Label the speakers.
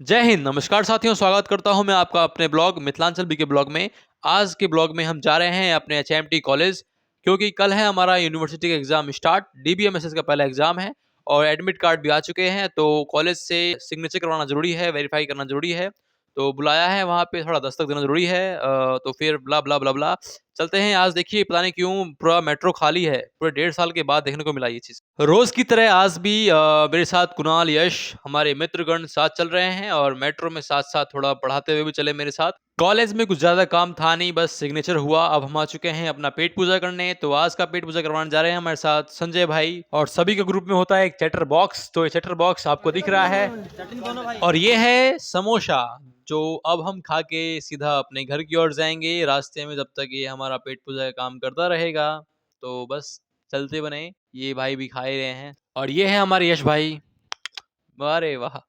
Speaker 1: जय हिंद, नमस्कार साथियों, स्वागत करता हूं मैं आपका अपने ब्लॉग मिथिलांचल बी के ब्लॉग में। आज के ब्लॉग में हम जा रहे हैं अपने एचएमटी कॉलेज, क्योंकि कल है हमारा यूनिवर्सिटी का एग्जाम स्टार्ट। डीबीएमएसएस का पहला एग्जाम है और एडमिट कार्ड भी आ चुके हैं, तो कॉलेज से सिग्नेचर करवाना जरूरी है, वेरीफाई करना जरूरी है। तो बुलाया है वहाँ पे, थोड़ा दस्तक देना जरूरी है। तो फिर ब्ला ब्ला ब्ला ब्ला चलते हैं। आज देखिए पता नहीं क्यों पूरा मेट्रो खाली है, पूरे 1.5 साल के बाद देखने को मिला ये चीज। रोज की तरह आज भी मेरे साथ कुणाल, यश, हमारे मित्रगण साथ चल रहे हैं और मेट्रो में साथ साथ थोड़ा पढ़ाते हुए भी चले मेरे साथ। कॉलेज में कुछ ज्यादा काम था नहीं, बस सिग्नेचर हुआ। अब हम आ चुके हैं अपना पेट पूजा करने, तो आज का पेट पूजा करवाने जा रहे हैं हमारे साथ संजय भाई। और सभी के ग्रुप में होता है एक चैटर बॉक्स, तो ये चैटर बॉक्स आपको दिख रहा है। और ये है समोसा, जो अब हम खा के सीधा अपने घर की ओर जाएंगे। रास्ते में जब तक ये हमारा पेट पूजा का काम करता रहेगा, तो बस चलते बने। ये भाई भी खा ही रहे हैं और ये है हमारे यश भाई। अरे वाह।